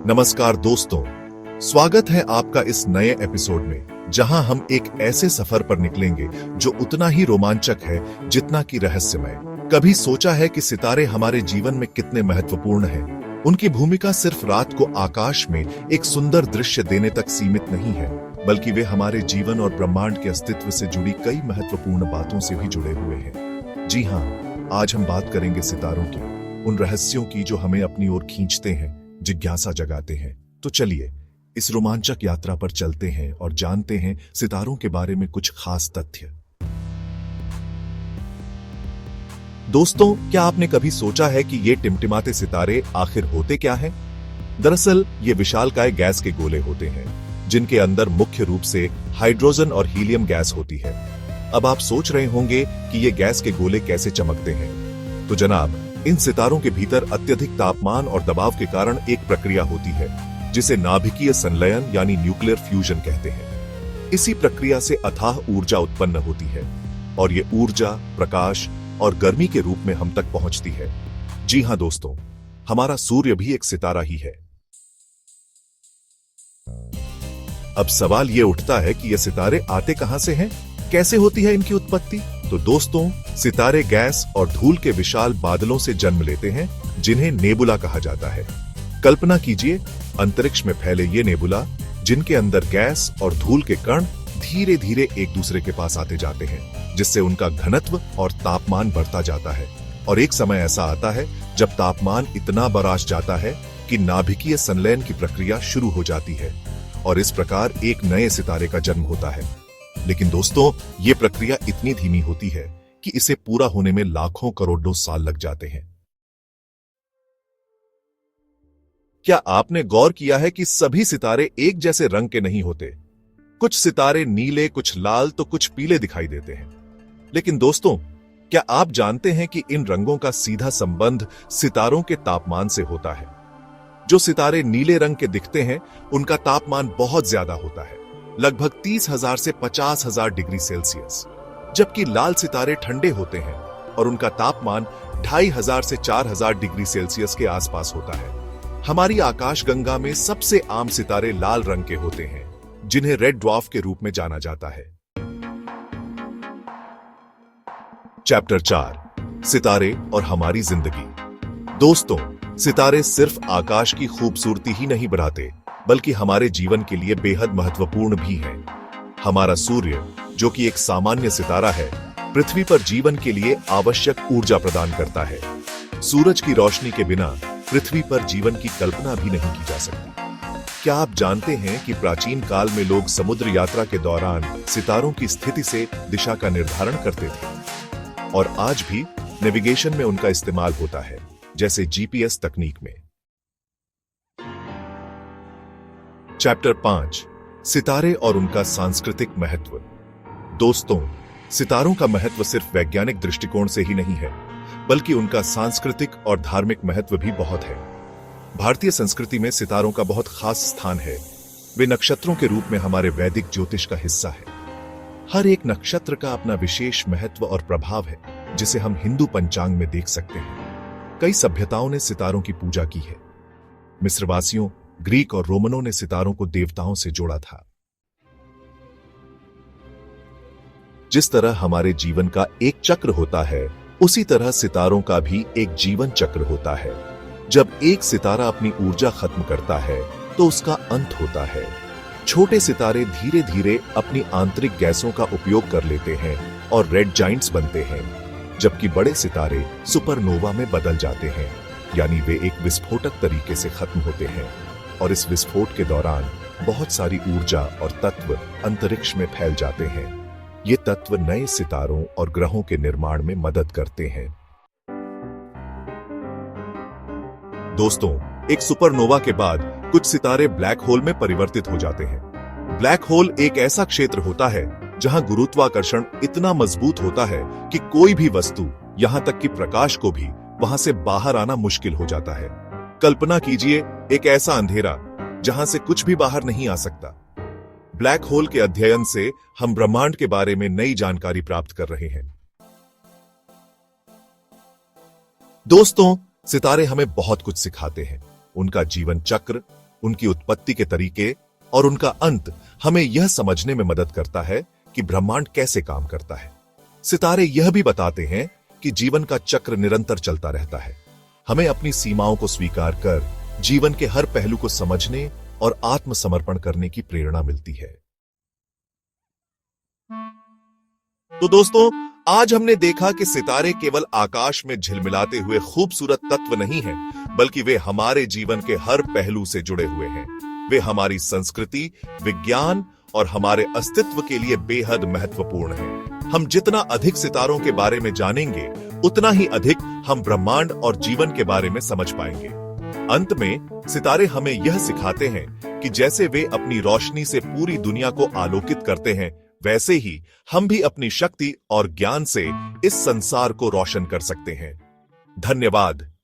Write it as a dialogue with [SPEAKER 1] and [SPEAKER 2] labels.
[SPEAKER 1] नमस्कार दोस्तों, स्वागत है आपका इस नए एपिसोड में जहां हम एक ऐसे सफर पर निकलेंगे जो उतना ही रोमांचक है जितना कि रहस्यमय। कभी सोचा है कि सितारे हमारे जीवन में कितने महत्वपूर्ण हैं? उनकी भूमिका सिर्फ रात को आकाश में एक सुंदर दृश्य देने तक सीमित नहीं है, बल्कि वे हमारे जीवन और ब्रह्मांड के अस्तित्व से जुड़ी कई महत्वपूर्ण बातों से भी जुड़े हुए हैं। जी हाँ, आज हम बात करेंगे सितारों की, उन रहस्यों की जो हमें अपनी ओर खींचते हैं, जिज्ञासा जगाते हैं। तो चलिए इस रोमांचक यात्रा पर चलते हैं और जानते हैं सितारों के बारे में कुछ खास तथ्य। दोस्तों, क्या आपने कभी सोचा है कि ये टिमटिमाते सितारे आखिर होते क्या हैं? दरअसल ये विशालकाय गैस के गोले होते हैं जिनके अंदर मुख्य रूप से हाइड्रोजन और हीलियम गैस होती है। अब आप सोच रहे होंगे कि ये गैस के गोले कैसे चमकते हैं। तो जनाब, इन सितारों के भीतर अत्यधिक तापमान और दबाव के कारण एक प्रक्रिया होती है जिसे नाभिकीय संलयन यानी न्यूक्लियर फ्यूजन कहते हैं। इसी प्रक्रिया से अथाह ऊर्जा उत्पन्न होती है और ये ऊर्जा प्रकाश और गर्मी के रूप में हम तक पहुंचती है। जी हां दोस्तों, हमारा सूर्य भी एक सितारा ही है। अब सवाल ये उठता है कि ये सितारे आते कहां से हैं? कैसे होती है इनकी उत्पत्ति? तो दोस्तों, सितारे गैस और धूल के विशाल बादलों से जन्म लेते हैं जिन्हें नेबुला कहा जाता है। कल्पना कीजिए, अंतरिक्ष में फैले ये नेबुला जिनके अंदर गैस और धूल के कण धीरे धीरे एक दूसरे के पास आते जाते हैं, जिससे उनका घनत्व और तापमान बढ़ता जाता है। और एक समय ऐसा आता है जब तापमान इतना बढ़ जाता है कि नाभिकीय संलयन की प्रक्रिया शुरू हो जाती है और इस प्रकार एक नए सितारे का जन्म होता है। लेकिन दोस्तों, ये प्रक्रिया इतनी धीमी होती है कि इसे पूरा होने में लाखों करोड़ों साल लग जाते हैं। क्या आपने गौर किया है कि सभी सितारे एक जैसे रंग के नहीं होते? कुछ सितारे नीले, कुछ लाल तो कुछ पीले दिखाई देते हैं। लेकिन दोस्तों, क्या आप जानते हैं कि इन रंगों का सीधा संबंध सितारों के तापमान से होता है? जो सितारे नीले रंग के दिखते हैं उनका तापमान बहुत ज्यादा होता है, लगभग 30,000 से 50,000 डिग्री सेल्सियस, जबकि लाल सितारे ठंडे होते हैं और उनका तापमान 2,500 से 4,000 डिग्री सेल्सियस के आसपास होता है। हमारी आकाशगंगा में सबसे आम सितारे लाल रंग के होते हैं, जिन्हें रेड ड्वार्फ के रूप में जाना जाता है। चैप्टर 4, सितारे और हमारी जिंदगी। दोस्तों, सितारे सिर्फ आकाश की खूबसूरती ही नहीं बढ़ाते, बल्कि हमारे जीवन के लिए बेहद महत्वपूर्ण भी हैं। हमारा सूर्य, जो कि एक सामान्य सितारा है, पृथ्वी पर जीवन के लिए आवश्यक ऊर्जा प्रदान करता है। सूरज की रोशनी के बिना पृथ्वी पर जीवन की कल्पना भी नहीं की जा सकती। क्या आप जानते हैं कि प्राचीन काल में लोग समुद्र यात्रा के दौरान सितारों की स्थिति से दिशा का निर्धारण करते थे? और आज भी नेविगेशन में उनका इस्तेमाल होता है, जैसे जीपीएस तकनीक में। चैप्टर 5, सितारे और उनका सांस्कृतिक महत्व। दोस्तों, सितारों का महत्व सिर्फ वैज्ञानिक दृष्टिकोण से ही नहीं है, बल्कि उनका सांस्कृतिक और धार्मिक महत्व भी बहुत है। भारतीय संस्कृति में सितारों का बहुत खास स्थान है। वे नक्षत्रों के रूप में हमारे वैदिक ज्योतिष का हिस्सा है। हर एक नक्षत्र का अपना विशेष महत्व और प्रभाव है, जिसे हम हिंदू पंचांग में देख सकते हैं। कई सभ्यताओं ने सितारों की पूजा की है। मिस्रवासियों, ग्रीक और रोमनों ने सितारों को देवताओं से जोड़ा था। जिस तरह हमारे जीवन का एक चक्र होता है, उसी तरह सितारों का भी एक जीवन चक्र होता है। जब एक सितारा अपनी ऊर्जा खत्म करता है तो उसका अंत होता है। छोटे सितारे धीरे धीरे अपनी आंतरिक गैसों का उपयोग कर लेते हैं और रेड जाइंट्स बनते हैं, जबकि बड़े सितारे सुपरनोवा में बदल जाते हैं, यानी वे एक विस्फोटक तरीके से खत्म होते हैं। और इस विस्फोट के दौरान बहुत सारी ऊर्जा और तत्व अंतरिक्ष में फैल जाते हैं। ये तत्व नए सितारों और ग्रहों के निर्माण में मदद करते हैं। दोस्तों, एक सुपरनोवा के बाद कुछ सितारे ब्लैक होल में परिवर्तित हो जाते हैं। ब्लैक होल एक ऐसा क्षेत्र होता है जहां गुरुत्वाकर्षण इतना मजबूत होता है कि कोई भी वस्तु, यहां तक कि प्रकाश को भी वहां से बाहर आना मुश्किल हो जाता है। कल्पना कीजिए एक ऐसा अंधेरा जहां से कुछ भी बाहर नहीं आ सकता। ब्लैक होल के अध्ययन से हम ब्रह्मांड के बारे में नई जानकारी प्राप्त कर रहे हैं। दोस्तों, सितारे हमें बहुत कुछ सिखाते हैं। उनका जीवन चक्र, उनकी उत्पत्ति के तरीके और उनका अंत हमें यह समझने में मदद करता है कि ब्रह्मांड कैसे काम करता है। सितारे यह भी बताते हैं कि जीवन का चक्र निरंतर चलता रहता है। हमें अपनी सीमाओं को स्वीकार कर जीवन के हर पहलू को समझने और आत्मसमर्पण करने की प्रेरणा मिलती है। तो दोस्तों, आज हमने देखा कि सितारे केवल आकाश में झिलमिलाते हुए खूबसूरत तत्व नहीं हैं, बल्कि वे हमारे जीवन के हर पहलू से जुड़े हुए हैं। वे हमारी संस्कृति, विज्ञान और हमारे अस्तित्व के लिए बेहद महत्वपूर्ण हैं। हम जितना अधिक सितारों के बारे में जानेंगे, उतना ही अधिक हम ब्रह्मांड और जीवन के बारे में समझ पाएंगे। अंत में सितारे हमें यह सिखाते हैं कि जैसे वे अपनी रोशनी से पूरी दुनिया को आलोकित करते हैं, वैसे ही हम भी अपनी शक्ति और ज्ञान से इस संसार को रोशन कर सकते हैं। धन्यवाद।